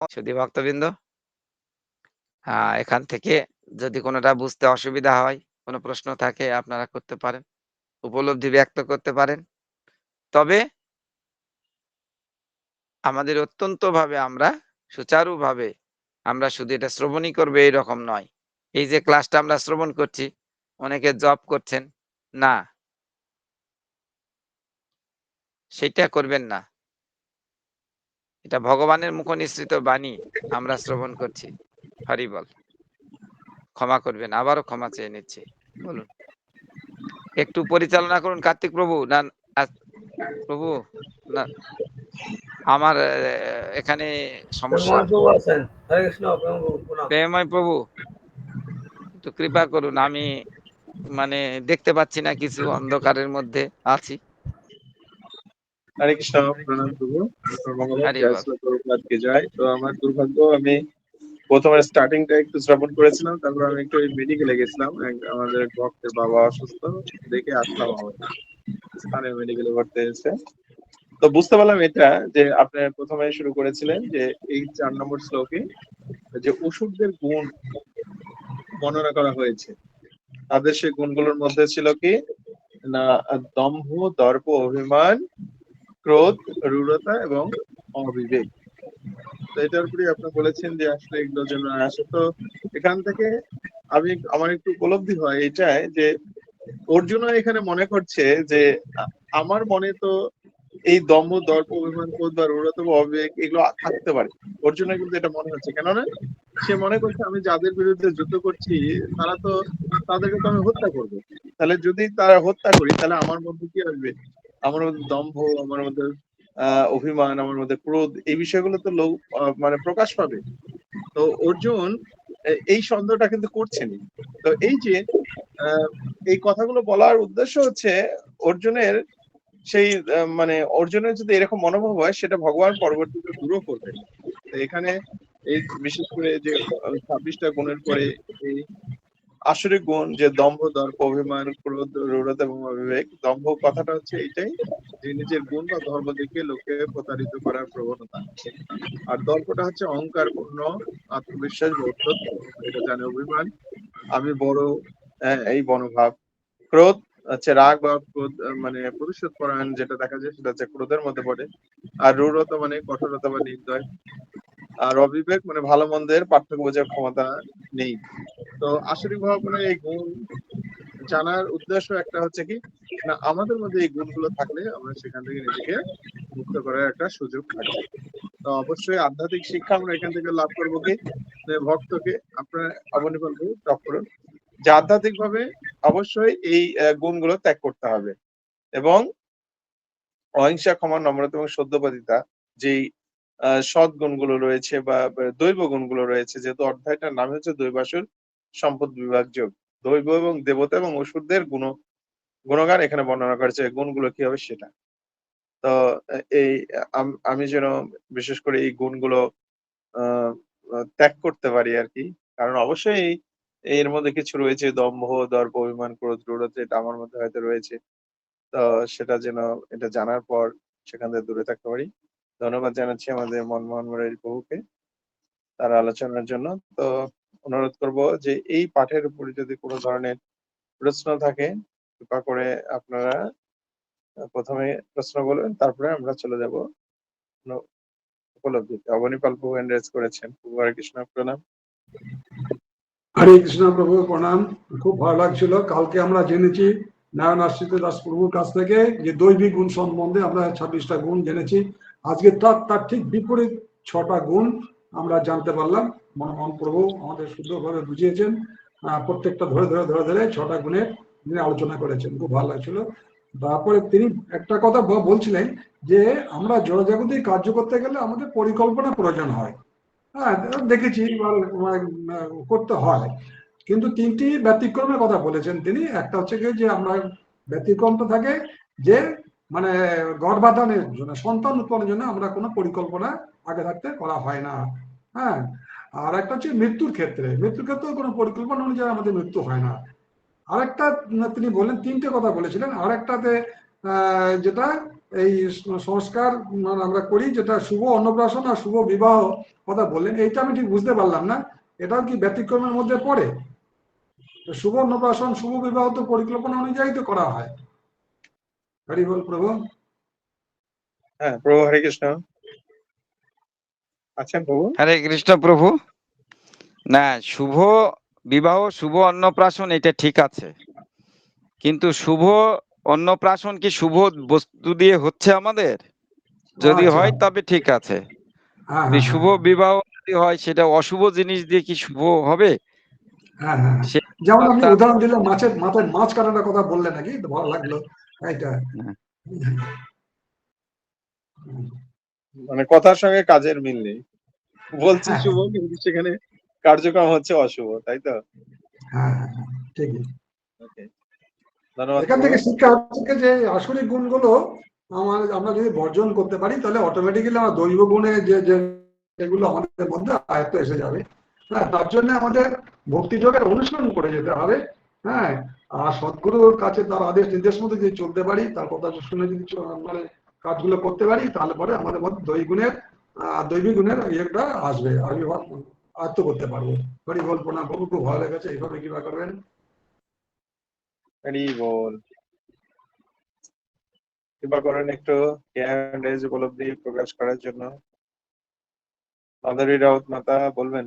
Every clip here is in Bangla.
সুধী ভক্তবৃন্দ, এখান থেকে যদি কোনোটা বুঝতে অসুবিধা হয়, কোনো প্রশ্ন থাকে আপনারা করতে পারেন, উপলব্ধি ব্যক্ত করতে পারেন। তবে আমাদের অত্যন্তভাবে আমরা সুচারুভাবে আমরা শুধু এটা শ্রবণই করবো এইরকম নয়। এই যে ক্লাসটা আমরা শ্রবণ করছি, অনেকে জব করছেন, না, সেইটা করবেন না। এটা ভগবানের মুখ নিঃসৃত বাণী আমরা শ্রবণ করছি। হরি বল। ক্ষমা করবেন, আবারও ক্ষমা চেয়ে নিচ্ছি। বলুন, একটু পরিচালনা করুন কার্তিক প্রভু। না প্রভু, না আমার এখানে সমস্যা। প্রেমময় প্রভু, একটু কৃপা করুন। আমি মানে দেখতে পাচ্ছি না কিছু, অন্ধকারের মধ্যে আছি। হরে কৃষ্ণ, প্রণাম প্রভু। হরি বল। আজকে যাই তো আমার দুর্ভাগ্য, আমি প্রথমে স্টার্টিংটা একটু শ্রবণ করেছিলাম, তারপর আমি একটু মেডিকেলে গেছিলাম, আমাদের ভক্তের বাবা অসুস্থ, দেখে আসলাম আমার স্থানীয় মেডিকেলে ভর্তি হয়েছে। তো বুঝতে পারলাম এটা যে আপনি প্রথমে শুরু করেছিলেন যে এই 4 নম্বর শ্লোকে যে অসুরদের গুণ বর্ণনা করা হয়েছে, তাদের সেই গুণগুলোর মধ্যে ছিল কি না, দম্ভ, দর্প, অভিমান, ক্রোধ, রূঢ়তা এবং অবিবেক। তো এটার উপরে আপনি বলেছেন যে আসলে এগুলো যেন আসে। তো এখান থেকে আমার একটু উপলব্ধি হয় এটাই যে অর্জুন এখানে মনে করছে যে আমার মনে তো এই দম্ভ, দর্প, অভিমান, ক্রোধ বা রূঢ়তা বা অবিবেক এগুলো থাকতে পারে। অর্জুনের কিন্তু এটা মনে হচ্ছে, কেননা সে মনে করছে আমি যাদের বিরুদ্ধে যুদ্ধ করছি তারা তো, তাদেরকে তো আমি হত্যা করবো। তাহলে যদি তারা হত্যা করি তাহলে আমার মধ্যে কি আসবে? আমার মধ্যে দম্ভ, আমার মধ্যে অভিমান, আমার মধ্যে ক্রোধ, এই বিষয়গুলো তো মানে প্রকাশ পাবে। তো অর্জুন এই সন্দেহটা কিন্তু করছেনি। তো এই যে এই কথাগুলো বলার উদ্দেশ্য হচ্ছে অর্জুনের সেই মানে অর্জুনের যদি এরকম মনোভাব হয় সেটা ভগবান পরবর্তীতে দূরও করবেন। তো এখানে এই বিশেষ করে যে 26টা গুণের পরে এই আসরিক গুণ যে দম্ভ, দর্প, অভিমান, ক্রোধ, রূঢ়তা এবং অবিবেক। দম্ভ কথাটা হচ্ছে এইটাই যে নিজের গুণ বা ধর্ম দেখে লোককে প্রতারিত করার প্রবণতা। আর দর্পটা হচ্ছে অহংকারপূর্ণ আত্মবিশ্বাস বা অত্যত্ব, এটা জানে। অভিমান আমি বড়, এই মনোভাব। ক্রোধ হচ্ছে রাগ বা ক্রোধ, মানে প্রতিশোধ পরায়ণ যেটা দেখা যায় সেটা হচ্ছে ক্রোধের মধ্যে পড়ে। আর রূঢ়তা মানে কঠোরতা বা নির্দয়। আর অবিবেক মানে ভালো মন্দের পার্থক্য বোঝার ক্ষমতা নেই। তো আসরিক ভাবনার এই গুণ জানার উদ্দেশ্য একটা হচ্ছে কি না, আমাদের মধ্যে এই গুণগুলো থাকলে আমরা সেখান থেকে নিজেকে মুক্ত করার একটা সুযোগ থাকবে। তো অবশ্যই আধ্যাত্মিক শিক্ষা আমরা এখান থেকে লাভ করবো কি, ভক্তকে আপনার অবনিপাল টক করুন যে আধ্যাত্মিক ভাবে অবশ্যই এই গুণগুলো ত্যাগ করতে হবে এবং অহিংসা, ক্ষমা, নম্রতা এবং সত্যবাদিতা, যেই সৎ গুণগুলো রয়েছে বা দৈব গুণগুলো রয়েছে, যেহেতু অধ্যায়টার নাম হচ্ছে দৈবাসুর সম্পদ বিভাগ যোগ, দৈব এবং দেবতা এবং অসুরদের গুণগান এখানে বর্ণনা করেছে। গুণগুলো কি হবে সেটা। তো এই আমি যেন বিশেষ করে এই গুণগুলো আহ ত্যাগ করতে পারি আর কি। কারণ অবশ্যই এর মধ্যে কিছু রয়েছে, দম্ভ, দর্প, অভিমান, ক্রোধ, রূঢ়তা, এটা আমার মধ্যে হয়তো রয়েছে। তো সেটা যেন এটা জানার পর সেখান থেকে দূরে থাকতে পারি। ধন্যবাদ জানাচ্ছি আমাদের মনমোহন মুরারি প্রভুকে তার আলোচনার জন্য। তো অনুরোধ করব যে এই পাঠের উপরে যদি কোনো ধরনের প্রশ্ন থাকে কৃপা করে আপনারা প্রথমে প্রশ্ন বলবেন, তারপরে আমরা চলে যাব উপলব্ধিতে। অবনীপাল প্রভু হ্যান্ড রেজ করেছেন। প্রভু হরে কৃষ্ণ, প্রণাম। হরে কৃষ্ণ প্রভু, প্রণাম। খুব ভালো লাগছিল। কালকে আমরা জেনেছি নারায়ণ আশ্রিত দাস প্রভুর কাছ থেকে যে দৈবিক গুণ সম্বন্ধে আমরা 26টা গুণ জেনেছি। আজকে তার ঠিক বিপরীত 6টা গুণ আমরা জানতে পারলাম। মনমোহন প্রভু আমাদের সুন্দরভাবে বুঝিয়েছেন, প্রত্যেকটা ধরে ধরে ধরে ধরে 6টা গুণের তিনি আলোচনা করেছেন। খুব ভালো লাগছিল। তারপরে তিনি একটা কথা বলছিলেন যে আমরা জড়জাগতিক কার্য করতে গেলে আমাদের পরিকল্পনা প্রয়োজন হয়। হ্যাঁ, দেখেছি করতে হয়, কিন্তু 3টি ব্যতিক্রমের কথা বলেছেন তিনি। একটা হচ্ছে কি যে আমরা ব্যতিক্রমটা থাকে যে মানে গর্ভাধানের জন্য, সন্তান উৎপাদনের জন্য আমরা কোনো পরিকল্পনা আগে থাকতে করা হয় না। হ্যাঁ, আর একটা হচ্ছে মৃত্যুর ক্ষেত্রে কোনো পরিকল্পনা অনুযায়ী আমাদের মৃত্যু হয় না। আরেকটা তিনি বললেন, 3টে কথা বলেছিলেন। আরেকটাতে যেটা এই সংস্কার আমরা করি, যেটা শুভ অন্নপ্রাশন আর শুভ বিবাহ কথা বললেন, এইটা আমি ঠিক বুঝতে পারলাম না, এটাও কি ব্যতিক্রমের মধ্যে পড়ে? শুভ অন্নপ্রাশন শুভ বিবাহ তো পরিকল্পনা অনুযায়ী তো করা হয়। হরি বল প্রভু। হ্যাঁ প্রভু, হরে কৃষ্ণ। আছেন প্রভু? হরে কৃষ্ণ প্রভু। না, শুভ বিবাহ শুভ অন্নপ্রাশন এটা ঠিক আছে, কিন্তু শুভ অন্নপ্রাশন কি শুভ বস্তু দিয়ে হচ্ছে আমাদের? যদি আচ্ছা, হয় তবে ঠিক আছে। হ্যাঁ যদি হ্যাঁ শুভ হ্যাঁ বিবাহ যদি হয় সেটা অশুভ জিনিস দিয়ে কি শুভ হবে? হ্যাঁ হ্যাঁ হ্যাঁ। সে যেমন আপনি তার উদাহরণ দিলেন, মাছের মাথায় মাছ কাটানোর কথা বললেন নাকি, তো ভালো লাগলো এইটা। মানে কথার সঙ্গে কাজের মিল নেই, বলছি শুভ কিন্তু সেখানে কার্যক্রম হচ্ছে অশুভ, তাই তো? হ্যাঁ হ্যাঁ হ্যাঁ, ঠিকই। ওকে, ধন্যবাদ এখান প্রভু। থেকে শিক্ষা হচ্ছে যে আসরিক গুণগুলো আমরা যদি বর্জন করতে পারি, তাহলে অটোমেটিক্যালি আমার দৈব গুণে যে যে এগুলো আমাদের মধ্যে আয়ত্ত এসে যাবে। হ্যাঁ, তার জন্য আমাদের ভক্তিযোগের অনুসরণ করে যেতে হবে। হ্যাঁ, আর সদ্গুরুর কাছে তার আদেশ নির্দেশ মতো যদি চলতে পারি, তার কথা শুনে যদি মানে কাজগুলো করতে পারি, তাহলে পরে আমাদের মধ্যে দৈবিক গুণের ইয়েটা আসবে, আবির্ভাব আয়ত্ত করতে পারবো। হরি বল প্রণাম প্রভু, খুব ভালো লেগেছে। এইভাবে কিভাবে করবেন? হরি বল। কৃপা করেন একটু জ্ঞান রেজ উপলব্ধি প্রকাশ করার জন্য। মাধুরী রাউত মাতা বলবেন?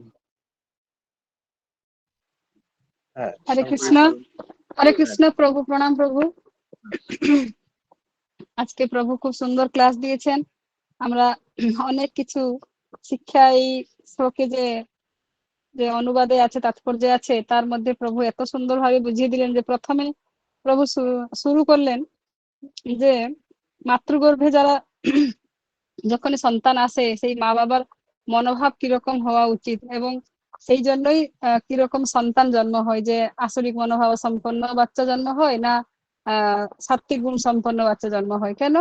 হ্যাঁ, হরে সংক্ষেপে কৃষ্ণ। বলুন। হরে হ্যাঁ, কৃষ্ণ প্রভু, প্রণাম প্রভু। আজকে প্রভু খুব সুন্দর ক্লাস দিয়েছেন। আমরা অনেক কিছু শিক্ষা এই শ্লোকে যে যে অনুবাদে আছে, তাৎপর্য আছে, তার মধ্যে প্রভু এত সুন্দরভাবে বুঝিয়ে দিলেন যে প্রথমে প্রভু শুরু করলেন যে মাতৃগর্ভে যারা যখনই সন্তান আসে, সেই মা বাবার মনোভাব কিরকম হওয়া উচিত, এবং সেই জন্যই কিরকম সন্তান জন্ম হয়, যে আসরিক মনোভাব সম্পন্ন বাচ্চা জন্ম হয় না সাত্বিক গুণ সম্পন্ন বাচ্চা জন্ম হয়। কেন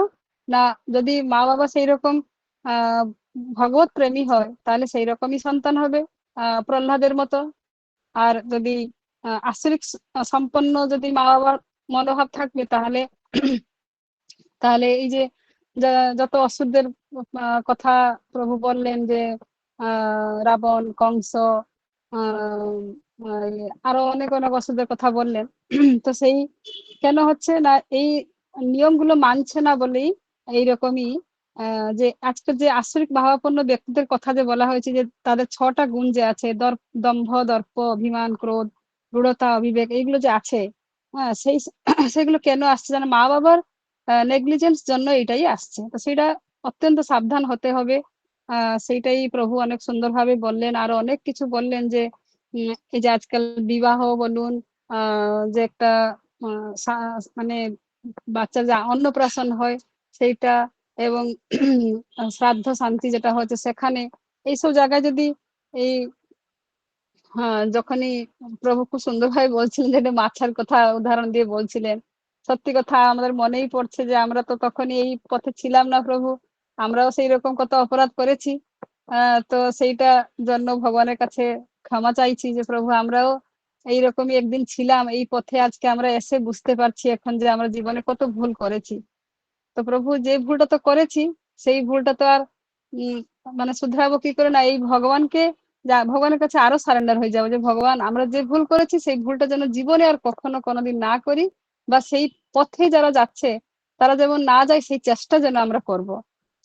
না, যদি মা বাবা সেই রকম ভগবত প্রেমী হয়, তাহলে সেই রকমই সন্তান হবে, প্রহ্লাদের মতো। আর যদি আসরিক সম্পন্ন যদি মা বাবার মনোভাব থাকবে, তাহলে তাহলে এই যে যত অসুরদের কথা প্রভু বললেন, যে রাবণ, কংস, আরো অনেক অনেক অসুরদের কথা বললেন। তো সেই কেন হচ্ছে না, এই নিয়মগুলো মানছে না বলেই এইরকমই যে আজকের যে আসরিক ভাবাপন্ন ব্যক্তিদের কথা যে বলা হয়েছে, যে তাদের 6টা গুণ যে আছে, দম্ভ, দর্প, অভিমান, ক্রোধ, দৃঢ়তা, অবিবেক, এইগুলো যে আছে, হ্যাঁ, সেগুলো কেন আসছে জানো? মা বাবার নেগলিজেন্স জন্য এটাই আসছে। তো সেটা অত্যন্ত সাবধান হতে হবে। সেইটাই প্রভু অনেক সুন্দরভাবে বললেন। আরো অনেক কিছু বললেন, যে এই যে আজকাল বিবাহ বলুন, যে একটা মানে বাচ্চার যে অন্নপ্রাশন হয় সেইটা, এবং শ্রাদ্ধ শান্তি যেটা হচ্ছে সেখানে, এইসব জায়গায় যদি এই হ্যাঁ, যখনই প্রভু খুব সুন্দরভাবে বলছিলেন, যে এটা মাছের কথা উদাহরণ দিয়ে বলছিলেন, সত্যি কথা আমাদের মনেই পড়ছে যে আমরা তো তখনই এই পথে ছিলাম না প্রভু, আমরাও সেই রকম কত অপরাধ করেছি। তো সেইটা জন্য ভগবানের কাছে ক্ষমা চাইছি, যে প্রভু আমরাও এইরকমই একদিন ছিলাম, এই পথে আজকে আমরা এসে বুঝতে পারছি এখন যে আমরা জীবনে কত ভুল করেছি। তো প্রভু, যে ভুলটা তো করেছি, সেই ভুলটা তো আর উম, মানে শুধরাবো কি করে? না, এই ভগবানকে ভগবানের কাছে আরো সারেন্ডার হয়ে যাবো, যে ভগবান আমরা যে ভুল করেছি সেই ভুলটা যেন জীবনে আর কখনো কোনোদিন না করি, বা সেই পথে যারা যাচ্ছে তারা যেমন না যায় সেই চেষ্টা যেন আমরা করব।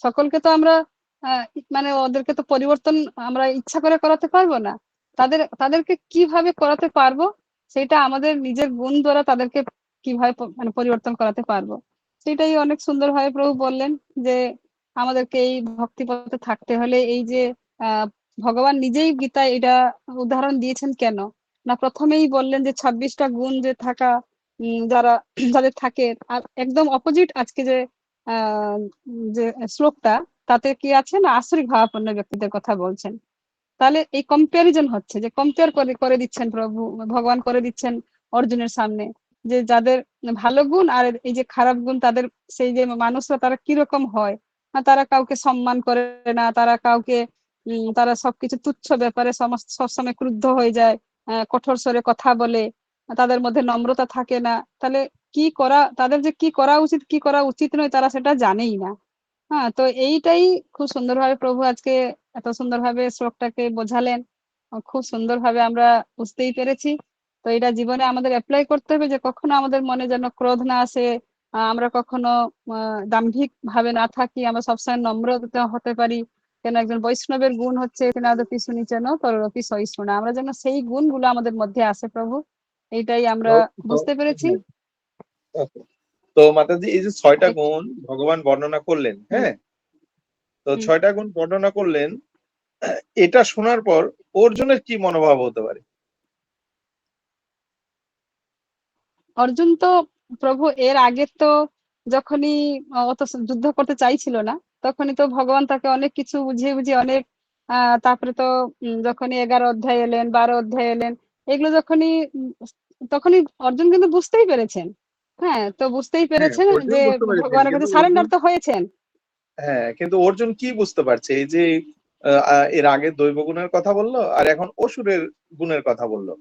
সকলকে তো আমরা আহ, মানে ওদেরকে তো পরিবর্তন আমরা ইচ্ছা করে করাতে পারবো না। তাদেরকে কিভাবে করাতে পারবো, সেটা আমাদের নিজের গুণ দ্বারা তাদেরকে কিভাবে মানে পরিবর্তন করাতে পারবো। সেটাই অনেক সুন্দরভাবে প্রভু বললেন, যে আমাদেরকে এই ভক্তি পথে থাকতে হলে এই যে আহ ভগবান নিজেই গীতায় এটা উদাহরণ দিয়েছেন। কেন না, প্রথমেই বললেন যে 26টা গুণ যে থাকা, যারা যাদের থাকে, আর একদম অপোজিট আজকে যে যে শ্লোকটা, তাতে কি আছে না, আসরিক ভাবাপন্ন ব্যক্তিদের কথা বলছেন। তাহলে এই কম্প্যারিজন হচ্ছে, যে কম্পেয়ার করে করে দিচ্ছেন প্রভু, ভগবান করে দিচ্ছেন অর্জুনের সামনে, যে যাদের ভালো গুণ আর এই যে খারাপ গুণ, তাদের সেই যে মানুষরা তারা কিরকম হয়। তারা কাউকে সম্মান করে না, তারা কাউকে তারা সবকিছু তুচ্ছ ব্যাপারে সবসময় ক্রুদ্ধ হয়ে যায়, কঠোর স্বরে কথা বলে, তাদের মধ্যে নম্রতা থাকে না। তাহলে তাদের যে কি করা উচিত কি করা উচিত নয় তারা সেটা জানেই না। হ্যাঁ, তো এইটাই খুব সুন্দরভাবে প্রভু আজকে এত সুন্দরভাবে শ্লোকটাকে বোঝালেন। খুব সুন্দরভাবে আমরা বুঝতেই পেরেছি। তো এটা জীবনে আমাদের অ্যাপ্লাই করতে হবে যে কখনো আমাদের মনে যেন ক্রোধ না আসে, আমরা কখনো দাম্ভিক ভাবে না থাকি, আমরা সবসময় নম্র হতে পারি। কেন একজন বৈষ্ণবের গুণ হচ্ছে তেনাদপি শুনিছেন তরপি সহিষ্ণু। আমরা যেন সেই গুণগুলো আমাদের মধ্যে আসে প্রভু, এইটাই আমরা বুঝতে পেরেছি। তো মাতাজি এই যে 6টা গুণ ভগবান বর্ণনা করলেন, হ্যাঁ, তো 6টা গুণ বর্ণনা করলেন, এটা শোনার পর অর্জুনের কি মনোভাব হতে পারে? অর্জুন তো প্রভু এর আগে তো যখনই অত যুদ্ধ করতে চাইছিল না, তখনই তো ভগবান তাকে অনেক কিছু বুঝিয়ে বুঝিয়ে অনেক তারপরে তো যখনই 11 অধ্যায় এলেন 12 অধ্যায় এলেন, এগুলো যখনই তখনই অর্জুন কিন্তু বুঝতেই পেরেছেন। হ্যাঁ, তো বুঝতেই পেরেছেন অর্জুন যে বুঝতে পেরেছেন, ভগবানের কাছে কিন্তু অর্জুন, সারেন্ডার তো হয়েছেন। হ্যাঁ, কিন্তু অর্জুন কি বুঝতে পারছে? এই যে এর আগে দৈব গুণের কথা বললো আর এখন অসুরের গুণের কথা বললো,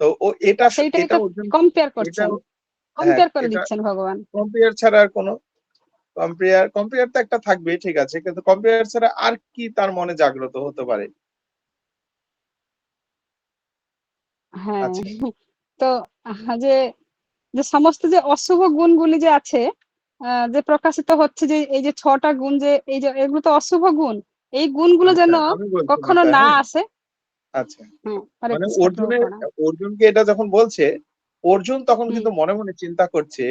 তো ও এটা সেইটাই এটা তো অর্জুন, কম্পেয়ার এটা, করছেন, হ্যাঁ, কম্পেয়ার করে এটা দিচ্ছেন ভগবান। কম্পেয়ার ছাড়া আর কোনো, কম্পেয়ার তো একটা থাকবেই, ঠিক আছে, কিন্তু কম্পেয়ার ছাড়া আর কি তার মনে জাগ্রত হতে পারে? হ্যাঁ, আচ্ছা, তো যে যে সমস্ত যে অশুভ গুণগুলি যে আছে, যে প্রকাশিত হচ্ছে, যে এই যে 6টা গুণ, যে এই যে এগুলো তো অশুভ গুণ, এই গুণগুলো আচ্ছা, যেন আমি বলছি কখনো মাতা, না হ্যাঁ, আসে। আচ্ছা, হ্যাঁ, হরে মানে কৃষ্ণ প্রভু প্রণাম। অর্জুনকে এটা যখন বলছে, অর্জুন তখন হুম কিন্তু মনে মনে চিন্তা করছে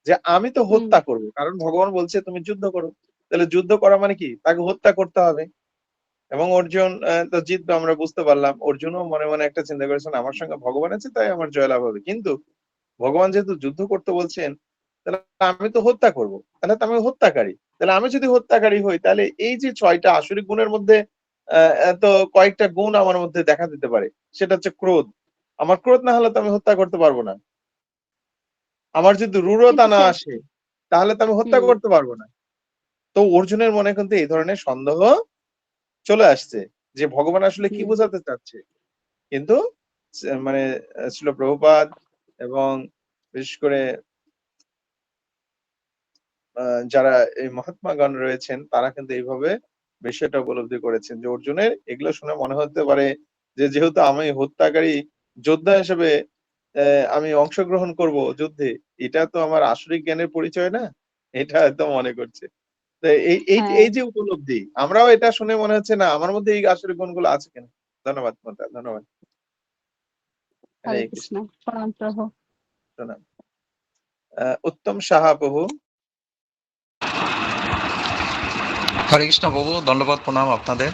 যে আমি তো হুম হত্যা করব, কারণ ভগবান বলছে তুমি যুদ্ধ করো, তাহলে যুদ্ধ করা মানে কি, তাকে হত্যা করতে হবে। এবং অর্জুন তো জিতবে, আমরা বুঝতে পারলাম। অর্জুনও মনে মনে একটা চিন্তা করেছেন, আমার সঙ্গে ভগবান আছে তাই আমার জয়লাভ হবে, কিন্তু ভগবান যেহেতু যুদ্ধ করতে বলছেন, তাহলে আমি তো হত্যা করব, তাহলে তো আমি হত্যাকারী। তাহলে আমি যদি হত্যাকারী হই, তাহলে এই যে 6টা আসরিক গুণের মধ্যে তো কয়েকটা গুণ আমার মধ্যে দেখা দিতে পারে, সেটা হচ্ছে ক্রোধ। আমার ক্রোধ না হলে তো আমি হত্যা করতে পারবো না। আমার যদি রূঢ়তা কিন্তু না সে আসে, তাহলে তো আমি হত্যা হুম করতে পারবো না। তো অর্জুনের মনে কিন্তু এই ধরনের সন্দেহ চলে আসছে যে ভগবান আসলে কি হুম বোঝাতে চাচ্ছে। কিন্তু মানে শ্রীল প্রভুপাদ এবং বিশেষ করে যারা এই মহাত্মাগণ রয়েছেন, তারা কিন্তু এইভাবে বিষয়টা উপলব্ধি করেছেন যে অর্জুনের এগুলো শুনে মনে হতে পারে যে যেহেতু আমি হত্যাকারী যোদ্ধা হিসেবে আমি অংশগ্রহণ করব যুদ্ধে, এটা তো আমার আসরিক জ্ঞানের পরিচয় না, এটা হয়তো মনে করছে। তো এই এই হ্যাঁ, এই যে উপলব্ধি, আমরাও এটা শুনে মনে হচ্ছে না আমার মধ্যে এই আসরিক গুণগুলো আছে কিনা। ধন্যবাদ মাতা, ধন্যবাদ। হরে হরে কৃষ্ণ, কৃষ্ণ প্রণাম প্রভু। প্রণাম। উত্তম সাহা প্রভু। হরে কৃষ্ণ প্রভু, ধন্যবাদ, প্রণাম আপনাদের।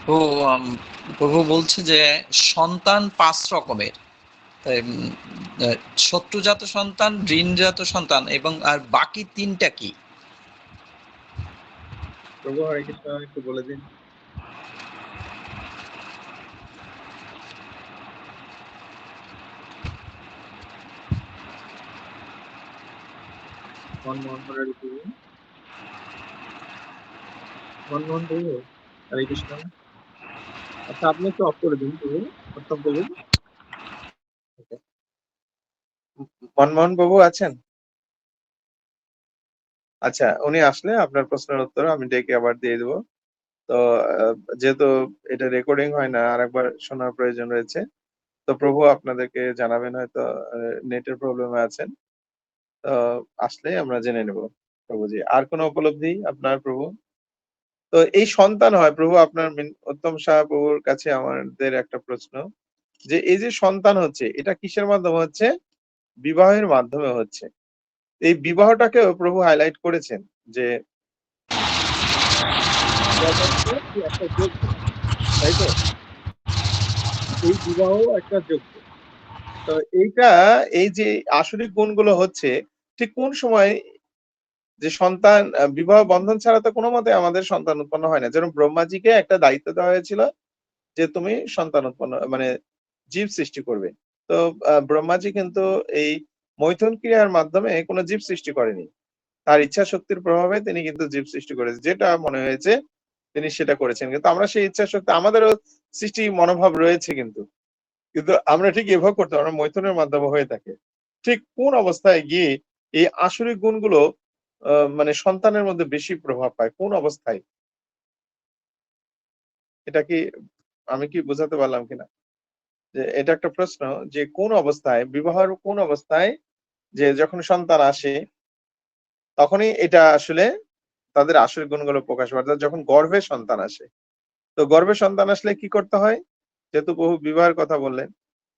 তো প্রভু বলছে যে সন্তান 5 রকমের। শত্রুজাত সন্তান, ঋণজাত সন্তান এবং আর বাকি 3টা কি? প্রভু হরে কৃষ্ণ, একটু বলে দিন। মনমোহন মুরারি প্রভু, মনমোহন প্রভু, হরে কৃষ্ণ। আচ্ছা, আপনি একটু অফ করে দিন প্রভু, উত্তম প্রভু। মনমোহন প্রভু আছেন? আচ্ছা, উনি আসলে আপনার প্রশ্নের উত্তর আমি ডেকে আবার দিয়ে দেবো। তো যেহেতু এটা রেকর্ডিং হয় না, আর একবার শোনার প্রয়োজন রয়েছে। তো প্রভু আপনাদেরকে জানাবেন, হয়তো নেটের প্রবলেমে আছেন। তো আসলে আমরা জেনে নেব। প্রভুজি, আর কোনো উপলব্ধি আপনার প্রভু? তো এই সন্তান হয় প্রভু আপনার উত্তম সাহা প্রভুর কাছে আমাদের একটা প্রশ্ন, যে এই যে সন্তান হচ্ছে, এটা কিসের মাধ্যমে হচ্ছে? বিবাহের মাধ্যমে হচ্ছে। এই বিবাহটাকেও প্রভু হাইলাইট করেছেন যে বিবাহটা হচ্ছে কি একটা যোগ্য, তাই তো? এই বিবাহ একটা যোগ্য। তো এইটা, এই যে আসরিক গুণগুলো হচ্ছে, ঠিক কোন সময় যে সন্তান বিবাহ বন্ধন ছাড়া তো কোনো মতে আমাদের সন্তান উৎপন্ন হয় না। যেরকম ব্রহ্মাজিকে একটা দায়িত্ব দেওয়া হয়েছিল যে তুমি সন্তান উৎপন্ন মানে জীব সৃষ্টি করবে। তো ব্রহ্মাজি কিন্তু এই মৈথুন ক্রিয়ার মাধ্যমে কোনো জীব সৃষ্টি করেনি। তার ইচ্ছা শক্তির প্রভাবে তিনি কিন্তু জীব সৃষ্টি করেছেন, যেটা মনে হয়েছে তিনি সেটা করেছেন। কিন্তু আমরা সেই ইচ্ছা শক্তি, আমাদেরও সৃষ্টি মনোভাব রয়েছে, কিন্তু কিন্তু আমরা ঠিক এভাবে করতে, আমরা মৈথুনের মাধ্যমে হয়ে থাকে। ঠিক কোন অবস্থায় গিয়ে এই আসরিক গুণগুলো মানে সন্তানের মধ্যে বেশি প্রভাব পায়, কোন অবস্থায়? এটা কি আমি কি বোঝাতে পারলাম কিনা? যে এটা একটা প্রশ্ন যে কোন অবস্থায়, বিবাহের কোন অবস্থায় যে যখন সন্তান আসে তখনই এটা আসলে তাদের আসরিক গুণগুলো প্রকাশ পায়। অর্থাৎ যখন গর্ভে সন্তান আসে। তো গর্ভে সন্তান আসলে কি করতে হয়? যেহেতু বহু বিবাহের কথা বললেন,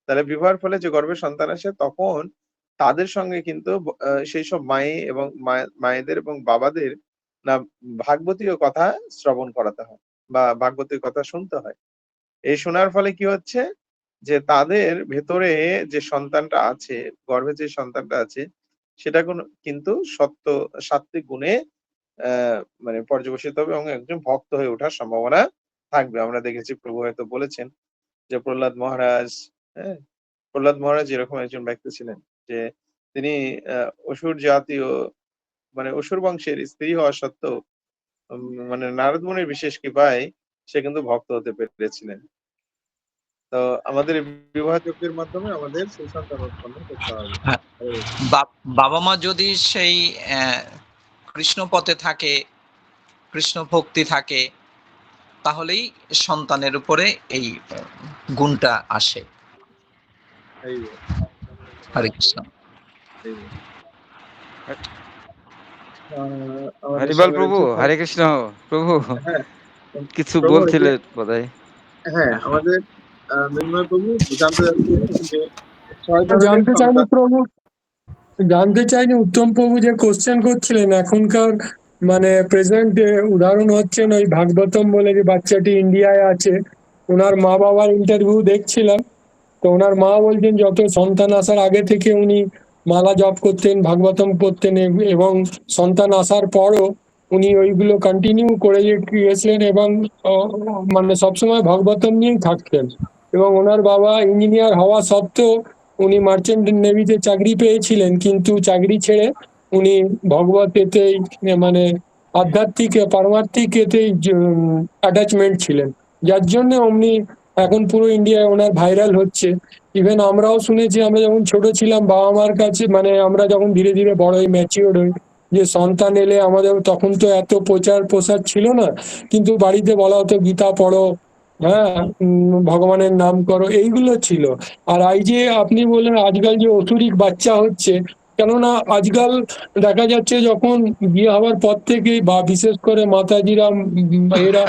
তাহলে বিবাহের ফলে যে গর্ভে সন্তান আসে তখন তাদের সঙ্গে কিন্তু সেইসব মায়ে এবং মায়েদের এবং বাবাদের না ভাগবতীয় কথা শ্রবণ করাতে হয় বা ভাগবতীয় কথা শুনতে হয়। এই শোনার ফলে কি হচ্ছে? যে তাদের ভেতরে যে সন্তানটা আছে, গর্ভে যে সন্তানটা আছে সেটা কিন্তু সাত্ত্বিক গুণে অ্যা মানে পর্যবসিত হবে এবং একজন ভক্ত হয়ে ওঠার সম্ভাবনা থাকবে। আমরা দেখেছি প্রভু হয়তো বলেছেন যে প্রহ্লাদ মহারাজ, হ্যাঁ? প্রহ্লাদ মহারাজ এরকম একজন ব্যক্তি ছিলেন যে তিনি অসুর জাতীয় মানে অসুর বংশের স্ত্রী হওয়া সত্ত্বেও মানে নারদ মুনির বিশেষ কৃপায় সে কিন্তু ভক্ত হতে পেরেছিলেন। তো আমাদের এই বিবাহ যজ্ঞের মাধ্যমে আমাদের সুসন্তান উৎপন্ন করতে হবে। হ্যাঁ, বাবা মা যদি সেই কৃষ্ণ পথে থাকে, কৃষ্ণ ভক্তি থাকে, তাহলেই সন্তানের উপরে এই গুণটা আসে। এই হরে কৃষ্ণ। আমাদের হরিবল সঙ্গে প্রভু, রয়েছে হরে কৃষ্ণ প্রভু। হ্যাঁ, কিছু প্রভু এই যে বলছিলেন বোধহয়। হ্যাঁ, আমাদের মৃন্ময় প্রভু জানতে চাচ্ছিলেন যে ৬ ধরনের জানতে চাইনি সন্তান। প্রভু, জানতে চাইনি উত্তম প্রভু যে কোশ্চেন করছিলেন এখনকার মানে প্রেজেন্ট উদাহরণ হচ্ছেন ওই ভাগবতম বলে যে বাচ্চাটি ইন্ডিয়ায় আছে, ওনার মা বাবার ইন্টারভিউ দেখছিলাম। তো ওনার মা বলছেন যত সন্তান আসার আগে থেকে উনি মালা জপ করতেন, ভাগবতম পড়তেন এবং সন্তান আসার পরও উনি ওইগুলো কন্টিনিউ করে গিয়েছিলেন এবং মানে সবসময় ভাগবতম নিয়েই থাকতেন। এবং ওনার বাবা ইঞ্জিনিয়ার হওয়া সত্ত্বেও উনি মার্চেন্ট নেভিতে চাকরি পেয়েছিলেন, কিন্তু চাকরি ছেড়ে উনি ভগবত এতেই মানে আধ্যাত্মিক পারমার্থিক এতেই অ্যাটাচমেন্ট ছিলেন, যার জন্য উনি এখন পুরো ইন্ডিয়ায় ওনার ভাইরাল হচ্ছে। ইভেন আমরাও শুনেছি, আমরা যখন ছোট ছিলাম বাবা মার কাছে, মানে আমরা যখন ধীরে ধীরে বড় হই, ম্যাচিওর হই, যে সন্তান এলে আমাদের তখন তো এত প্রচার প্রসার ছিল না, কিন্তু বাড়িতে বলা হতো গীতা পড়ো, হ্যাঁ, ভগবানের নাম করো, এইগুলো ছিল। আর এই যে আপনি বললেন আজকাল যে অসুরিক বাচ্চা হচ্ছে, কেননা আজকাল দেখা যাচ্ছে যখন বিয়ে হওয়ার পর থেকেই বা বিশেষ করে মাতাজিরা এরা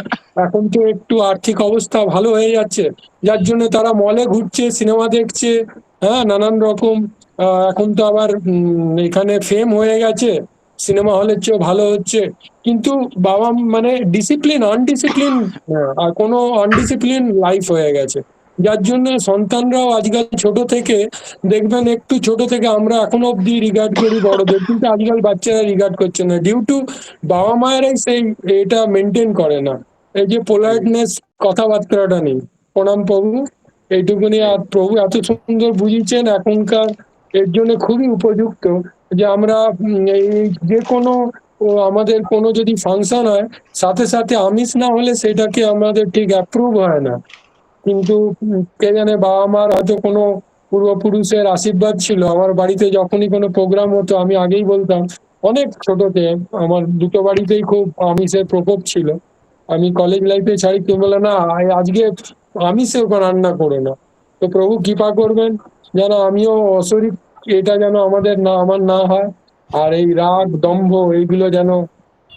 এখন তো একটু আর্থিক অবস্থা ভালো হয়ে যাচ্ছে, যার জন্য তারা মলে ঘুরছে, সিনেমা দেখছে, হ্যাঁ, নানান রকম এখন তো আবার এখানে ফেম হয়ে গেছে, সিনেমা হলের চেয়েও ভালো হচ্ছে। কিন্তু বাবা মানে আনডিসিপ্লিন আর কোনো আনডিসিপ্লিন লাইফ হয়ে গেছে, যার জন্য সন্তানরাও আজকাল ছোট থেকে দেখবেন, একটু ছোট থেকে আমরা এখনো অব্দি রিগার্ড করি বড়দের, কিন্তু আজকাল বাচ্চারা রিগার্ড করছে না, ডিউ টু বাবা মায়েরাই সেই এটা মেনটেন করে না। এই যে পোলাইটনেস, কথাবার্তাটা নেই। প্রণাম প্রভু, এইটুকুনি। আর প্রভু এত সুন্দর বুঝিয়েছেন এখনকার, এর জন্য খুবই উপযুক্ত যে আমরা এই যে কোনো আমাদের কোনো যদি ফাংশন হয়, সাথে সাথে আমিষ না হলে সেটাকে আমাদের ঠিক অ্যাপ্রুভ হয় না। কিন্তু কে জানে, বাবা মার হয়তো কোনো পূর্বপুরুষের আশীর্বাদ ছিল। আমার বাড়িতে যখনই কোনো প্রোগ্রাম হতো, আমি আগেই বলতাম, অনেক ছোটতে আমার দুটো বাড়িতেই খুব আমিষের প্রকোপ ছিল। আমি কলেজ লাইফে ছাড়ি, কেউ বলে না আজকে আমিষেও রান্না করো না। তো প্রভু কৃপা করবেন যেন আমিও অশরীর এটা যেন আমার না হয়, আর এই রাগ দম্ভ এইগুলো যেন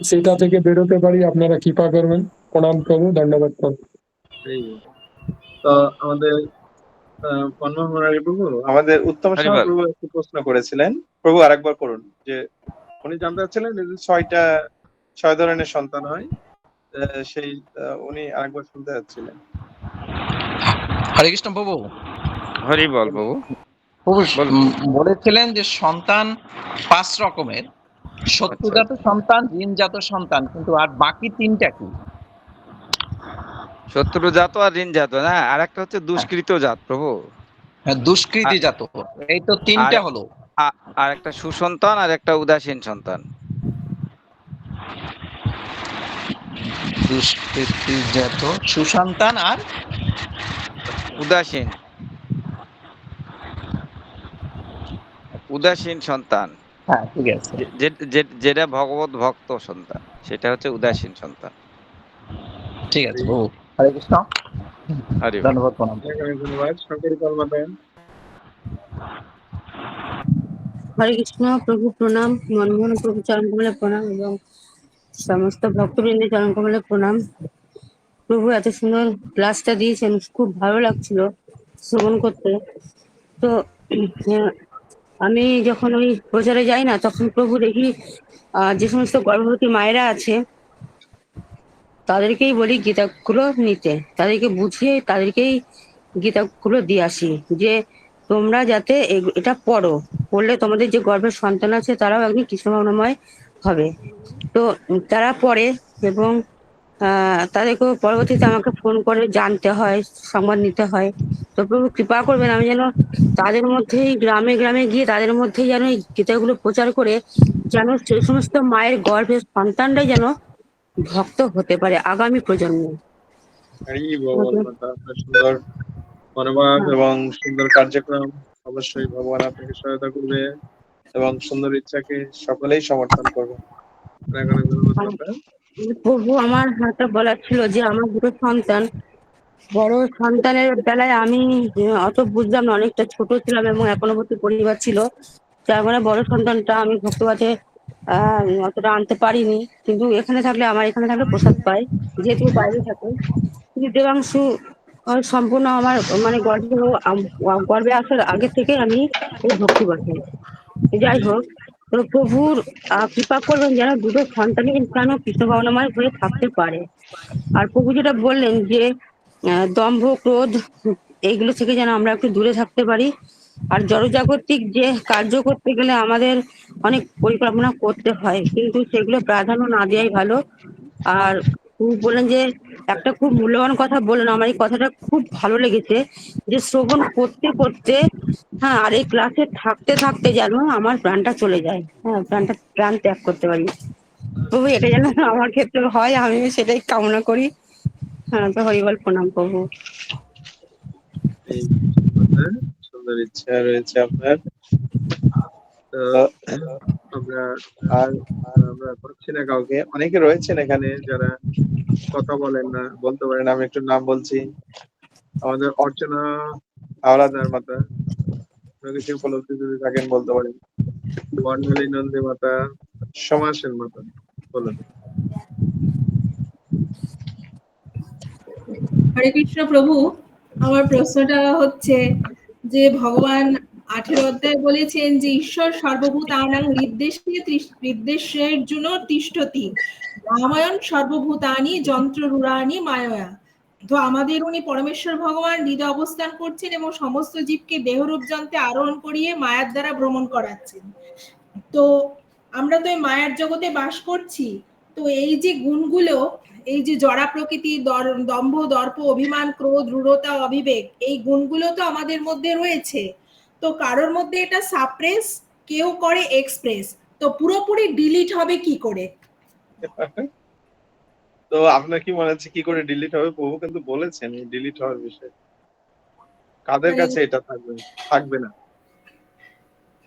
সেটা থেকে বেরোতে পারি। আপনারা কৃপা করবেন। প্রণাম প্রভু, ধন্যবাদ প্রভু। তো আমাদের পন্মহরি প্রভু, আমাদের উত্তম সাহা হরিবল। প্রভু একটি প্রশ্ন করেছিলেন। প্রভু আরেকবার করুন। যে উনি জানতে চাচ্ছিলেন যে ৬ ধরনের সন্তান হয়, সেই উনি আরেকবার শুনতে চাচ্ছিলেন। হরে কৃষ্ণ প্রভু। হরিবল প্রভু। প্রভু বলুন। বলেছিলেন যে সন্তান ৫ রকমের, শত্রুজাত সন্তান, ঋণজাত সন্তান, কিন্তু আর বাকি ৩টা কি? শত্রুজাত আর ঋণজাত না, আর একটা হচ্ছে দুষ্কৃত জাত প্রভু। দুষ্কৃতি জাত, এই তো ৩টা হলো। আর একটা সুসন্তান আর একটা উদাসীন সন্তান। দুষ্কৃতি জাত, সুসন্তান আর উদাসীন। উদাসীন সন্তান, হ্যাঁ ঠিক আছে, যেটা ভগবত ভক্ত সন্তান, সেটা হচ্ছে উদাসীন সন্তান। ঠিক আছে প্রভু। হরে কৃষ্ণ, হরি বল। ধন্যবাদ প্রণাম। অনেক অনেক ধন্যবাদ শঙ্করী মাতা। হরে কৃষ্ণ প্রভু প্রণাম, মনমোহন প্রভু চরণ কমলে প্রণাম এবং সমস্ত ভক্তবৃন্দের চরণ কমলে প্রণাম। প্রভু এত সুন্দর ক্লাসটা দিয়েছেন, খুব ভালো লাগছিল শ্রবণ করতে। তো আমি যখন ওই প্রচারে যাই না, তখন প্রভু দেখি যে সমস্ত গর্ভবতী মায়েরা আছে তাদেরকেই বলি গীতাগুলো নিতে, তাদেরকে বুঝিয়ে তাদেরকেই গীতাগুলো দিয়ে আসি যে তোমরা যাতে এটা পড়লে তোমাদের যে গর্ভের সন্তান আছে তারাও একদিন কৃষ্ণ ভাবনাময় হবে। তো তারা পড়ে এবং তাদেরকে পরবর্তীতে আমাকে ফোন করে জানতে হয়, সংবাদ নিতে হয়। তো প্রভু কৃপা করবেন আমি যেন তাদের মধ্যেই গ্রামে গ্রামে গিয়ে তাদের মধ্যেই যেন এই গীতাগুলো প্রচার করে যেন সেই সমস্ত মায়ের গর্ভের সন্তানরাই যেন ভক্ত হতে পারে আগামী প্রজন্মে। হরি বল মাতা, আপনার সুন্দর মনোভাব এবং সুন্দর কার্যক্রম, অবশ্যই ভগবান আপনাকে সহায়তা করবে এবং সুন্দর ইচ্ছাকে সকলেই সমর্থন করবে। অনেক অনেক ধন্যবাদ মাতা। প্রভু আমার একটা বলার ছিল যে আমার দুটো সন্তান, বড় সন্তানের বেলায় আমি অত বুঝলাম না, অনেকটা ছোট ছিলাম এবং একলবতী পরিবার ছিল, যার মানে বড় সন্তানটা আমি ভক্তবাদে অতটা আনতে পারিনি। কিন্তু এখানে থাকলে প্রসাদ পাই, যেহেতু বাইরে থাকে। কিন্তু দেবাংশু সম্পূর্ণ আমার মানে গর্ভে আসার আগে থেকে আমি এই ভক্তি বাসে। যাই হোক, তো প্রভুর কৃপা করবেন যেন দুটো সন্তানই যেন কৃষ্ণ ভাবনাময় হয়ে থাকতে পারে। আর প্রভু যেটা বললেন যে দম্ভ ক্রোধ এইগুলো থেকে যেন আমরা একটু দূরে থাকতে পারি। আর জড়জাগতিক যে কার্য করতে গেলে আমাদের অনেক পরিকল্পনা করতে হয়, কিন্তু সেগুলো প্রাধান্য না দেওয়াই ভালো। আর প্রভু বললেন যে একটা খুব মূল্যবান কথা বললেন, আমার এই কথাটা খুব ভালো লেগেছে, যে শ্রবণ করতে করতে হ্যাঁ আর এই ক্লাসে থাকতে থাকতে যেন আমার প্রাণটা চলে যায়, হ্যাঁ প্রাণ ত্যাগ করতে পারি। প্রভু এটা যেন আমার ক্ষেত্রে হয়, আমি সেটাই কামনা করি। হ্যাঁ, তো হরিবল প্রণাম প্রভু। এই মাতা, সুন্দর ইচ্ছা রয়েছে আপনার। তো আমরা আর আমরা পাচ্ছি না কাউকে, অনেকে রয়েছেন এখানে যারা কথা বলেন না, বলতে পারেন। আমি একটু নাম বলছি। আমাদের অর্চনা আওলাদার মাতা, কিছু উপলব্ধি যদি থাকেন বলতে পারেন। বর্ণালী নন্দী মাতা, সমাসেন মাতা, বলুন। হরে কৃষ্ণ প্রভু, আমার প্রশ্নটা হচ্ছে যে ভগবান 18 অধ্যায়ে বলেছেন যে ঈশ্বর সর্বভূতানাং হৃদ্দেশের জন্য তিষ্ঠতি, রামায়ণ সর্বভূতানি যন্ত্ররূঢ়ানি মায়া। তো আমাদের উনি পরমেশ্বর ভগবান হৃদয় অবস্থান করছেন এবং সমস্ত জীবকে দেহরূপ যন্ত্রে আরোহণ করিয়ে মায়ার দ্বারা ভ্রমণ করাচ্ছেন। তো আমরা তো এই মায়ার জগতে বাস করছি। তো এই যে গুণগুলো, এই যে জড়া প্রকৃতি, দম্ভ, দর্প, অভিমান, ক্রোধ, রূঢ়তা, অবিবেক, এই গুণগুলো তো আমাদের মধ্যে রয়েছে। তো কারোর মধ্যে এটা সাপ্রেস, কেউ করে এক্সপ্রেস। তো পুরোপুরি ডিলিট হবে কি করে? তো আপনার কি মনে হচ্ছে কি করে ডিলিট হবে? প্রভু কিন্তু বলেছেন এই ডিলিট হওয়ার বিষয়ে। কাদের কাছে এটা থাকবে না?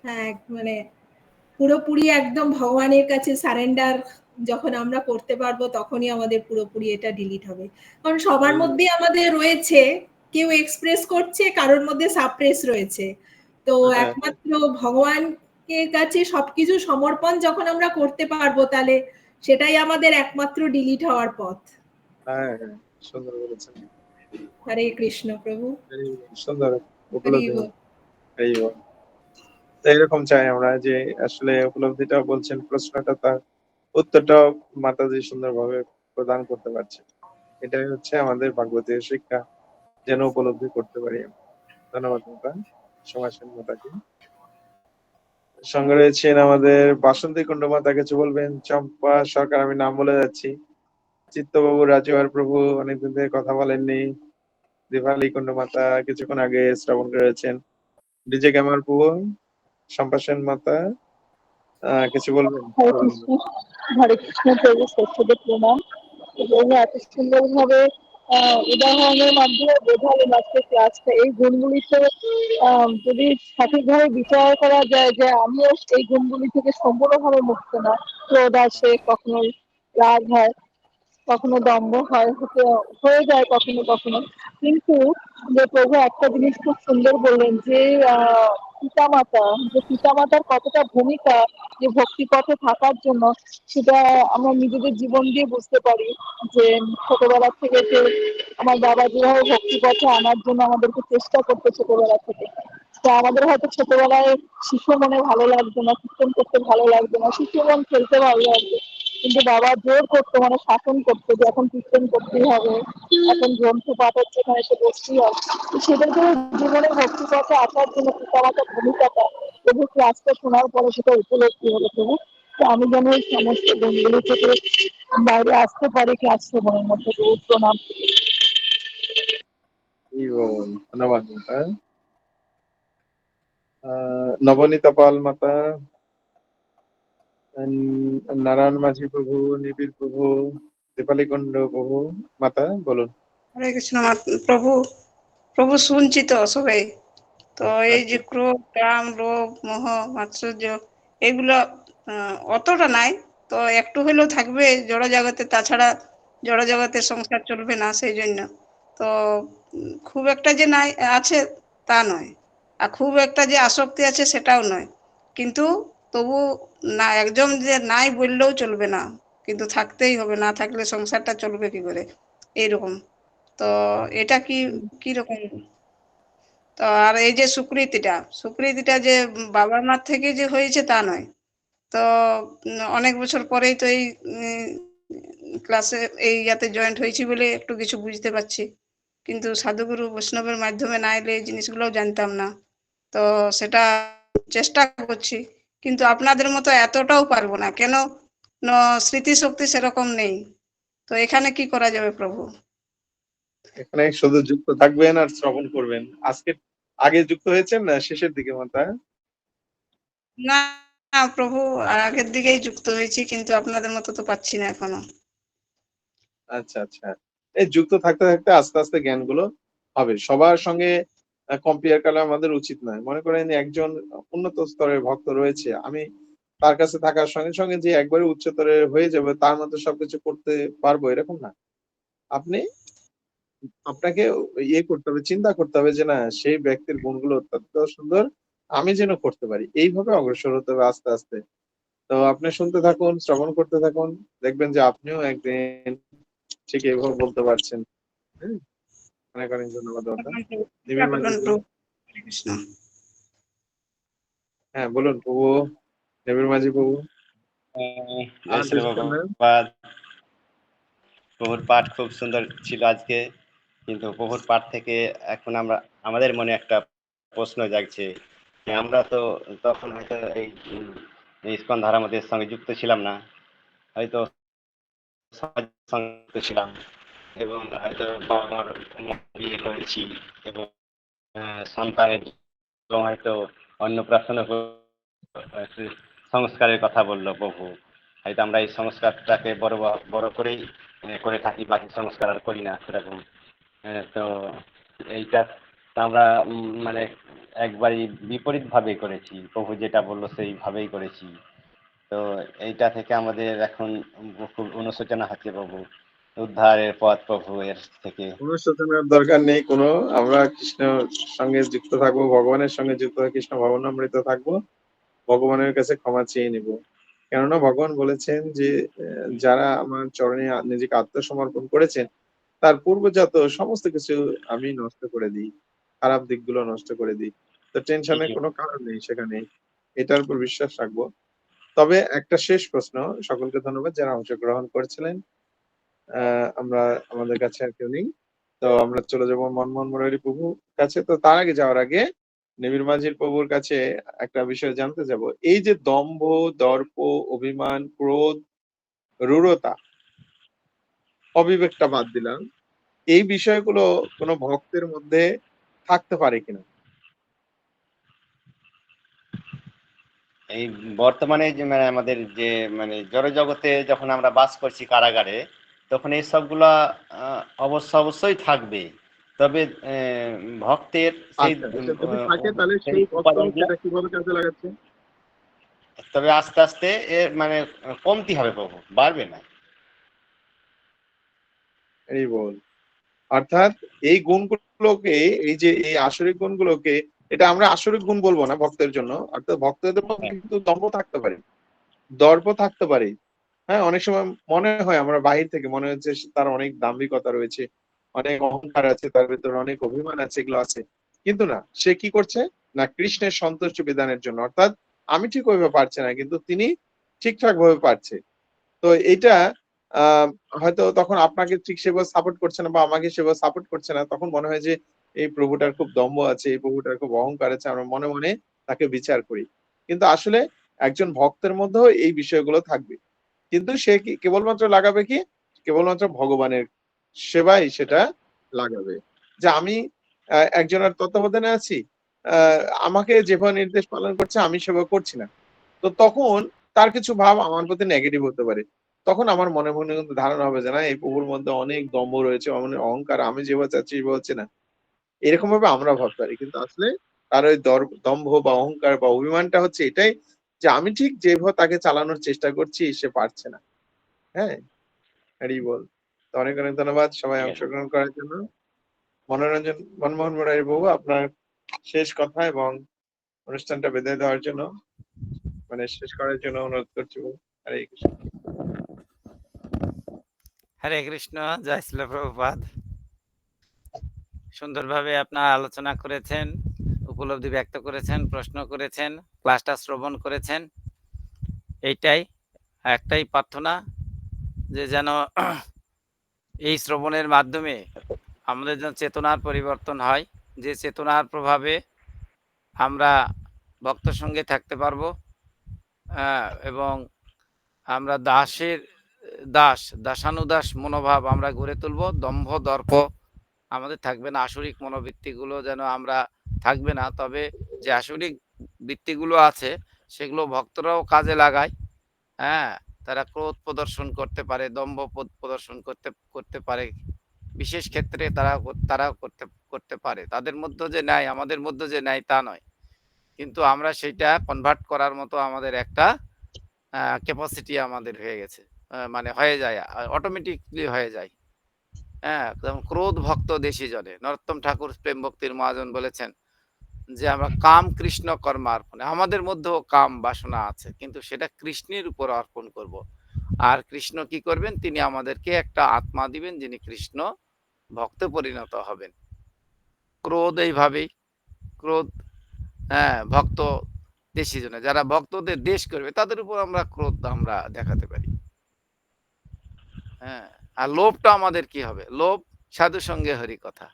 হ্যাঁ, মানে পুরোপুরি একদম ভগবানের কাছে সারেন্ডার যখন আমরা করতে পারবো তখনই আমাদের পুরোপুরি এটা ডিলিট হবে। কারণ সবার মধ্যে আমাদের রয়েছে, কেউ এক্সপ্রেস করছে, কারোর মধ্যে সাপ্রেস রয়েছে। তো একমাত্র ভগবানের কাছে সবকিছু সমর্পণ যখন আমরা করতে পারবো, তাহলে সেটাই আমাদের একমাত্র ডিলিট হওয়ার পথ। হ্যাঁ, সুন্দর বলেছেন। হরে কৃষ্ণ প্রভু। সুন্দর উপলব্ধি। এইরকম চাই আমরা যে আসলে উপলব্ধিটা বলছেন, প্রশ্নটা তার উত্তরটাও মাতাজি সুন্দরভাবে প্রদান করতে পারছে। এটাই হচ্ছে আমাদের ভাগবতীয় শিক্ষা, যেন উপলব্ধি করতে পারি। ধন্যবাদ মাতা, সমাসেন মাতাকে। সঙ্গে রয়েছেন আমাদের বাসন্তী কুণ্ড মাতা, কিছু বলবেন? চম্পা সরকার, আমি নাম বলে যাচ্ছি। চিত্তবাবু, রাজুয়ার প্রভু অনেকদিন থেকে কথা বলেননি। দীপালি কুণ্ড মাতা কিছুক্ষণ আগে শ্রবণ করেছেন। ডিজে ক্যামার প্রভু, সম্পাসেন মাতা, কিছু বলবেন? হরে কৃষ্ণ প্রভু, শ্রেষ্ঠদের প্রণাম। প্রভু এত সুন্দর ভাবে উদাহরণের মাধ্যমে বোঝালেন আজকে ক্লাসটা। এই গুণগুলিতে যদি সঠিকভাবে বিচার করা যায় যে আমিও এই গুণগুলি থেকে সম্পূর্ণভাবে মুক্ত না, ক্রোধ আসে, কখনো রাগ হয়, কখনো দম্ভ হয়, হয়ে যায় কখনো কখনো। কিন্তু যে প্রভু একটা জিনিস খুব সুন্দর বললেন যে পিতামাতা, যে পিতামাতার কতটা ভূমিকা যে ভক্তি পথে থাকার জন্য, সেটা আমরা নিজেদের জীবন দিয়ে বুঝতে পারি। যে ছোটবেলা থেকে যে আমার বাবা যেভাবে ভক্তি পথে আনার জন্য আমাদেরকে চেষ্টা করতো ছোটবেলা থেকে, তো আমাদের হয়তো ছোটবেলায় শিশু মনে ভালো লাগতো না, কীর্তন করতে ভালো লাগতো না, শিশু মন খেলতে ভালো লাগতো, কিন্তু বাবা জোর করতো, মানে শাসন করতো যে এখন কীর্তন করতেই হবে, এখন গ্রন্থ পাঠ হচ্ছে, এখানে এসে বসতেই হবে। তো সেটাকে জীবনে ভক্তি পথে আসার জন্য পিতামাতার ভূমিকাটা প্রভু ক্লাসটা শোনার পরে সেটা উপলব্ধি হলো প্রভু। তো আমি যেন এই সমস্ত দিনগুলি থেকে বাইরে আসতে পারি ক্লাস শ্রবণের মধ্যে। প্রভু প্রণাম। ধন্যবাদ মাতা। নবনীতা পাল মাতা, নারায়ণ মাঝি প্রভু, নিবিড় প্রভু, দীপালি কুণ্ড প্রভু মাতা, বলুন। হরে কৃষ্ণ প্রভু। প্রভু শুনছি তো সবাই। তো এই যে আচ্ছা, ক্রোধ, কাম, লোভ, মোহ, মাৎসর্য, এগুলো অতটা নাই, তো একটু হলেও থাকবে জড় জগতে, তাছাড়া জড় জগতের সংসার চলবে না, সেই জন্য। তো খুব একটা যে নাই আছে তা নয়, আর খুব একটা যে আসক্তি আছে সেটাও নয়, কিন্তু তবু না, একজন যে নাই বললেও চলবে না, কিন্তু থাকতেই হবে, না থাকলে সংসারটা চলবে কি করে, এইরকম। তো এটা কি কিরকম? তো আর এই যে সুকৃতিটা যে বাবা মার থেকে যে হয়েছে তা নয়। তো অনেক বছর পরেই তো এই ক্লাসে এই ইয়াতে জয়েন্ট হয়েছি বলে একটু কিছু বুঝতে পারছি, কিন্তু সাধুগুরু বৈষ্ণবের মাধ্যমে না এলে এই জিনিসগুলোও জানতাম না। তো সেটা চেষ্টা করছি, কিন্তু আপনাদের মতো এতটাও পারবো না, কেন স্মৃতিশক্তি সেরকম নেই। তো এখানে কি করা যাবে প্রভু? এখানে শুধু যুক্ত থাকবেন আর শ্রবণ করবেন। আজকে আগে যুক্ত হয়েছেন না শেষের দিকে মাতা? না না প্রভু, আগের দিকেই যুক্ত হয়েছি, কিন্তু আপনাদের মতো তো পাচ্ছি না এখনো। আচ্ছা আচ্ছা, এই যুক্ত থাকতে থাকতে আস্তে আস্তে জ্ঞানগুলো হবে। সবার সঙ্গে কম্পেয়ার করা আমাদের উচিত নয়। মনে করেন একজন উন্নত স্তরের ভক্ত রয়েছে, আমি তার কাছে থাকার সঙ্গে সঙ্গে যে একবারে উচ্চতরের হয়ে যাবে, তার মতো সবকিছু করতে পারবো এরকম না। আপনি আপনাকে ইয়ে করতে হবে, চিন্তা করতে হবে যে না, সেই ব্যক্তির গুণগুলো অত্যন্ত সুন্দর, আমি যেন করতে পারি। এইভাবে অগ্রসর হতে হবে আস্তে আস্তে। তো আপনি শুনতে থাকুন, শ্রবণ করতে থাকুন, দেখবেন যে আপনিও একদিন ঠিক এইভাবে বলতে পারছেন। হ্যাঁ, অনেক অনেক ধন্যবাদ দাদা। নিবিড় মাঝি বলুন প্রভু। প্রভু। হরে কৃষ্ণ। হ্যাঁ বলুন প্রভু, নিবিড় মাঝি প্রভু। জয় শ্রী ডিস্টার্ব না। প্রভুপাদ। প্রভুর পাঠ খুব সুন্দর ছিল আজকে, কিন্তু প্রভুর পাঠ থেকে এখন আমাদের মনে একটা প্রশ্ন জাগছে যে আমরা তো তখন হয়তো এই ইস্কন ধারামতের সঙ্গে যুক্ত ছিলাম না, হয়তো সমাজের সঙ্গে যুক্ত ছিলাম, এবং হয়তো বাবা মার বিয়ে করেছি, এবং সন্তানের এবং হয়তো অন্নপ্রাশন সংস্কারের কথা বললো প্রভু। হয়তো আমরা এই সংস্কারটাকে বড় করেই করে থাকি, বাকি সংস্কার আর করি না সেরকম। তো এইটা তো আমরা মানে একবারই বিপরীত ভাবে করেছি, প্রভু যেটা বললো সেইভাবেই করেছি। তো এইটা থেকে আমাদের এখন খুব অনুশোচনা হচ্ছে প্রভু, উদ্ধারের পথ প্রভু এর থেকে। অনুশোচনার দরকার নেই কোনো। আমরা কৃষ্ণের সঙ্গে যুক্ত থাকবো, ভগবানের সঙ্গে যুক্ত হয়ে কৃষ্ণ ভবনামৃত থাকবো, ভগবানের কাছে ক্ষমা চেয়ে নিব। কেননা ভগবান বলেছেন যে যারা আমার চরণে নিজেকে আত্মসমর্পণ করেছেন, তার পূর্বজাত সমস্ত কিছু আমি নষ্ট করে দিই, খারাপ দিকগুলো নষ্ট করে দিই। তো টেনশনের কোনো কারণ নেই সেখানে, এটার উপর বিশ্বাস রাখবো। তবে একটা শেষ প্রশ্ন, সকলকে ধন্যবাদ যারা অংশগ্রহণ করেছিলেন। আমরা আমাদের কাছে আর কেউ নেই, তো আমরা চলে যাবো মনমোহন মুরারি প্রভুর কাছে। তো তার আগে যাওয়ার আগে নিবিড় মাঝির প্রভুর কাছে একটা বিষয় জানতে যাব। এই যে দম্ভ, দর্প, অভিমান, ক্রোধ, রূঢ়তা, অবিবেকটা বাদ দিলাম, এই বিষয়গুলো কোনো ভক্তের মধ্যে থাকতে পারে কিনা? এই বর্তমানে যে আমাদের যে জড় জগতে যখন আমরা বাস করছি কারাগারে, তখন এই সবগুলা অবশ্যই থাকবে। তবে ভক্তের সেই আচ্ছা, এটা যদি থাকে তাহলে সেই সেই ভক্ত উপাদানগুলা, সেটা কিভাবে কাজে লাগাচ্ছে? তবে আস্তে আস্তে এর মানে কমতি হবে প্রভু, বাড়বে না। এই বল, অর্থাৎ এই গুণগুলোকে, এই যে এই আসরিক গুণগুলোকে, এটা আমরা আসরিক গুণ বলবো না ভক্তের জন্য। অর্থাৎ ভক্তদের মধ্যে কিন্তু দম্ভ থাকতে পারে, দর্প থাকতে পারে। হ্যাঁ, অনেক সময় মনে হয় আমরা বাহির থেকে মনে হচ্ছে তার অনেক দাম্ভিকতা রয়েছে, অনেক অহংকার আছে, তার ভিতরে অনেক অভিমান আছে, এগুলো আছে। কিন্তু না, সে কি করছে না, কৃষ্ণের সন্তুষ্ট বিধানের জন্য, অর্থাৎ আমি ঠিক ওইভাবে পারছি না কিন্তু তিনি ঠিকঠাক ভাবে পারছে। তো এটা হয়তো তখন আপনাকে ঠিক সেভাবে সাপোর্ট করছে না বা আমাকে সেভাবে সাপোর্ট করছে না, তখন মনে হয় যে এই প্রভুটার খুব দম্ভ আছে, এই প্রভুটার খুব অহংকার আছে, আমরা মনে মনে তাকে বিচার করি। কিন্তু আসলে একজন ভক্তের মধ্যেও এই বিষয়গুলো থাকবে, কিন্তু সে কি কেবলমাত্র লাগাবে কি, কেবলমাত্র ভগবানের সেবাই সেটা লাগাবে। যে আমি একজনের তত্ত্বাবধানে আছি, আমাকে যেভাবে নির্দেশ পালন করছে আমি সেবা করছি না, তো তখন তার কিছু ভাব আমার প্রতি নেগেটিভ হতে পারে। তখন আমার মনে মনে কিন্তু ধারণা হবে যে না, এই প্রভুর মধ্যে অনেক দম্ভ রয়েছে, অনেক অহংকার, আমি যেভাবে চাচ্ছি সেভাবে হচ্ছে না, এরকম ভাবে আমরা ভাবতে পারি। কিন্তু আসলে তার ওই দম্ভ বা অহংকার বা অভিমানটা হচ্ছে এটাই, যে আমি ঠিক যেভাবে তাকে চালানোর চেষ্টা করছি সে পারছে না। হ্যাঁ, হরি বল। তো অনেক অনেক ধন্যবাদ সবাই ঠিক আছে। অংশগ্রহণ করার জন্য। মনমোহন মুরারি বাবু, আপনার শেষ কথা এবং অনুষ্ঠানটা বিদায় দেওয়ার জন্য, মানে শেষ করার জন্য অনুরোধ করছি। হরে কৃষ্ণ। হরে কৃষ্ণ, জয় শ্রীল প্রভুপাদ। সুন্দরভাবে আপনারা আলোচনা করেছেন, উপলব্ধি ব্যক্ত করেছেন, প্রশ্ন করেছেন, ক্লাসটা শ্রবণ করেছেন। এইটাই একটাই প্রার্থনা, যে যেন এই শ্রবণের মাধ্যমে আমাদের যেন চেতনার পরিবর্তন হয়, যে চেতনার প্রভাবে আমরা ভক্ত সঙ্গে থাকতে পারবো, এবং আমরা দাসানুদাস মনোভাব আমরা গড়ে তুলব। দম্ভ দর্প আমাদের থাকবে না, আসরিক মনোবৃত্তিগুলো যেন আমরা থাকবে না। তবে যে আসরিক বৃত্তিগুলো আছে সেগুলো ভক্তরাও কাজে লাগায়। হ্যাঁ, তারা ক্রোধ প্রদর্শন করতে পারে, দম্ভ প্রদর্শন করতে পারে, বিশেষ ক্ষেত্রে তারা করতে পারে। তাদের মধ্যে যে নাই, আমাদের মধ্যে যে নাই তা নয়, কিন্তু আমরা সেটা কনভার্ট করার মতো আমাদের একটা ক্যাপাসিটি আমাদের হয়ে গেছে, মানে হয়ে যায়, অটোমেটিকলি হয়ে যায়। হ্যাঁ, ক্রোধ ভক্ত দেশি জনে, নরোত্তম ঠাকুর প্রেম ভক্তির মহাজন বলেছেন যে আমরা কাম কৃষ্ণ কর্মার্পণে, আমাদের মধ্যেও কাম বাসনা আছে, কিন্তু সেটা কৃষ্ণের উপর অর্পণ করব। আর কৃষ্ণ কি করবেন, তিনি আমাদেরকে একটা আত্মা দিবেন যিনি কৃষ্ণ ভক্তে পরিণত হবেন। ক্রোধ এইভাবেই, ক্রোধ, হ্যাঁ, ভক্ত দেশি জনে, যারা ভক্তদের দেশ করবে তাদের উপর আমরা ক্রোধ আমরা দেখাতে পারি। হ্যাঁ, আর লোভটা আমাদের কি হবে, লোভ সাধু সঙ্গে হরি কথা।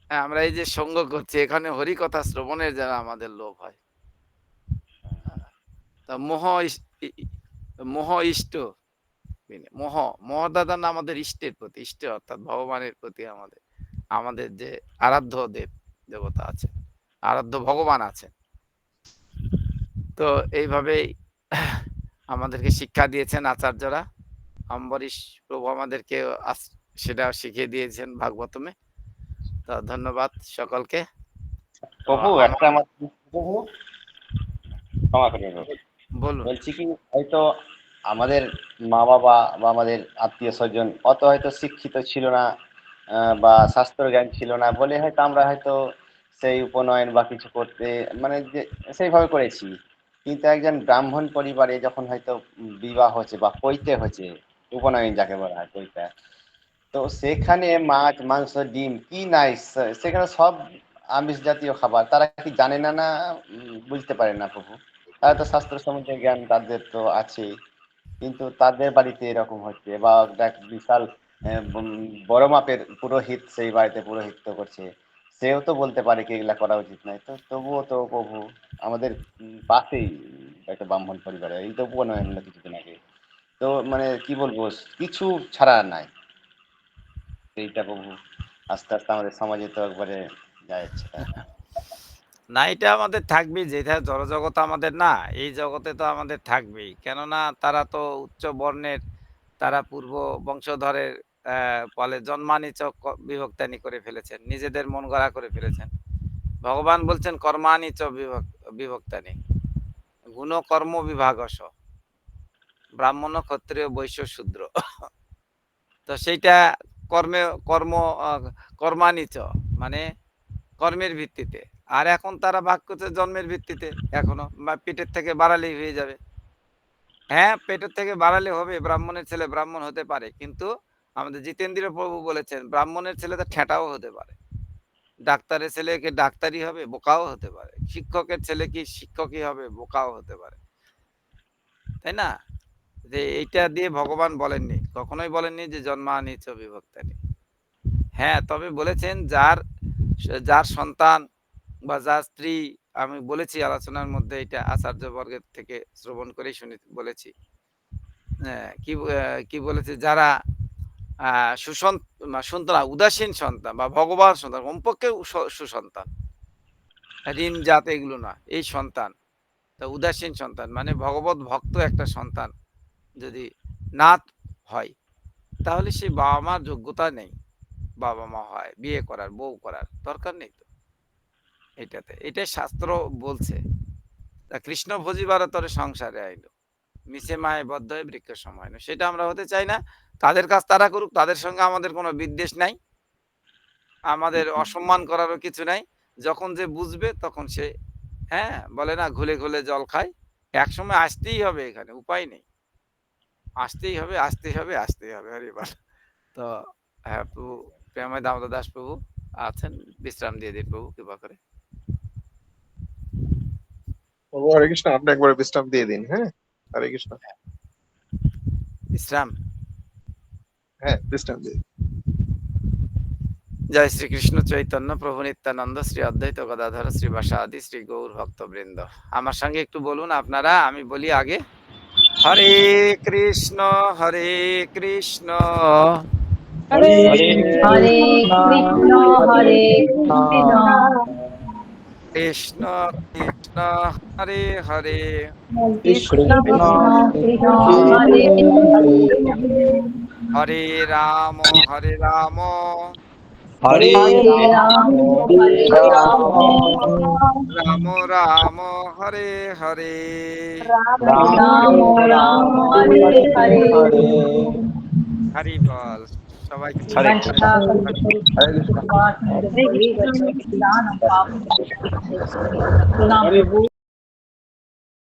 হ্যাঁ, আমরা এই যে সঙ্গ করছি এখানে হরি কথা শ্রবণের যারা আমাদের লোভ হয়, তা মোহ ইষ্ট, দাদা না আমাদের ইষ্টের প্রতি, ইষ্ট অর্থাৎ ভগবানের প্রতি আমাদের যে আরাধ্য দেবতা আছে, আরাধ্য ভগবান আছে। তো এইভাবেই আমাদেরকে শিক্ষা দিয়েছেন আচার্যরা, অম্বরীশ প্রভু আমাদেরকে সেটা শিখিয়ে দিয়েছেন ভাগবতমে। তো ধন্যবাদ সকলকে। প্রভু একটা আমার প্রভু, ক্ষমা করবেন প্রভু। বলুন। বলছি কি, হয়তো আমাদের মা বাবা বা আমাদের আত্মীয় স্বজন অত হয়তো শিক্ষিত ছিল না, বা শাস্ত্র জ্ঞান ছিল না বলে হয়তো আমরা হয়তো সেই উপনয়ন বা কিছু করতে মানে যে সেইভাবে করেছি। কিন্তু একজন ব্রাহ্মণ পরিবারে যখন হয়তো বিবাহ হচ্ছে বা পৈতে হচ্ছে, উপনয়ন যাকে বলা হয় পৈতা, তো সেখানে মাছ মাংস ডিম কি নাই, সেখানে সব আমিষ জাতীয় খাবার, তারা কি জানে না না বুঝতে পারে না প্রভু? তারা তো শাস্ত্র সম্বন্ধে জ্ঞান তাদের তো আছেই, কিন্তু তাদের বাড়িতে এরকম হচ্ছে, বা দেখ বিশাল বড় মাপের পুরোহিত সেই বাড়িতে পুরোহিত্য করছে, সেও তো বলতে পারে কি এগুলা করা উচিত নয়। তো তবুও তো প্রভু আমাদের পাশেই একটা ব্রাহ্মণ পরিবারে এই তো উপনয়ন হলো কিছুদিন আগে, তো মানে কি বলবো, কিছু ছাড়া নাই এইটা প্রভু। আস্তে আস্তে আমাদের সমাজে তো একবারে যাচ্ছে। না, এটা আমাদের থাকবেই, যেটা জড়জগৎ আমাদের না, এই জগতে তো আমাদের থাকবেই। কেননা তারা তো উচ্চ বর্ণের তারা পূর্ব বংশধরের ফলে জন্মানি চ বিভক্তানি করে ফেলেছেন, নিজেদের মন গড়া করে ফেলেছেন। ভগবান বলছেন কর্মানি চ বিভক্তানি, গুণ কর্ম বিভাগস, ব্রাহ্মণ ক্ষত্রিয় বৈশ্য শূদ্র। তো সেইটা কর্মানিচ মানে কর্মের ভিত্তিতে, আর এখন তারা ভাগ করছে জন্মের ভিত্তিতে। এখনো পেটের থেকে বাড়ালেই হয়ে যাবে। হ্যাঁ, পেটের থেকে বাড়ালে হবে, ব্রাহ্মণের ছেলে ব্রাহ্মণ হতে পারে, কিন্তু আমাদের জিতেন্দ্র প্রভু বলেছেন ব্রাহ্মণের ছেলে তো ঠেঁটাও হতে পারে, ডাক্তারের ছেলে কি ডাক্তারই হবে, বোকাও হতে পারে, শিক্ষকের ছেলে কি শিক্ষকই হবে, বোকাও হতে পারে, তাই না? যে এইটা দিয়ে ভগবান বলেননি, কখনোই বলেননি যে জন্মানি চ বিভক্তানি। হ্যাঁ, তবে বলেছেন যার সন্তান বা যার স্ত্রী, আমি বলেছি আলোচনার মধ্যে, এটা আচার্য বর্গের থেকে শ্রবণ করেই বলেছি, কি বলেছে, যারা সন্তান উদাসীন সন্তান বা ভগবান সন্তান, কমপক্ষে সুসন্তান, ঋণ জাত এগুলো না, এই সন্তান, তা উদাসীন সন্তান মানে ভগবত ভক্ত একটা সন্তান যদি না হয়, তাহলে সেই বাবা মার যোগ্যতা নেই, বাবা মা হয়, বিয়ে করার, বউ করার দরকার নেই তো। এটাই শাস্ত্র বলছে। তা কৃষ্ণ ভজিবার তরে সংসারে আইলো, মিশে মায়ে বদ্ধ হয়ে বৃক্ষ সময়। সেটা আমরা হতে চাই না। তাদের কাজ তারা করুক, তাদের সঙ্গে আমাদের কোনো বিদ্বেষ নাই, আমাদের অসম্মান করারও কিছু নাই। যখন যে বুঝবে তখন সে, হ্যাঁ বলে না, ঘুলে ঘুলে জল খায়, এক সময় আসতেই হবে, এখানে উপায় নেই, আসতেই হবে। হরিবল। তো হ্যাঁ, প্রভু প্রেমময় দামোদর দাস প্রভু আছেন, বিশ্রাম দিয়ে দিন প্রভু কৃপা করে। প্রভু হরে কৃষ্ণ, আপনি একবার বিশ্রাম দিয়ে দিন। হ্যাঁ, হরে কৃষ্ণ। বিশ্রাম, হ্যাঁ, বিশ্রাম দিয়ে দিন। জয় শ্রীকৃষ্ণ চৈতন্য প্রভু নিত্যানন্দ, শ্রী অদ্বৈত গদাধর শ্রীবাসাদি শ্রী গৌর ভক্তবৃন্দ। আমার সঙ্গে একটু বলুন আপনারা, আমি বলি আগে। হরে কৃষ্ণ হরে কৃষ্ণ হরে কৃষ্ণ হরে কৃষ্ণ কৃষ্ণ হরে হরে কৃষ্ণ কৃষ্ণ হরে হরে রাম হরে রাম হরে রাম রাম রাম হরে হরে রাম রাম হরে হরে হরি বল। সবাই হরে কৃষ্ণ। হরে কৃষ্ণ।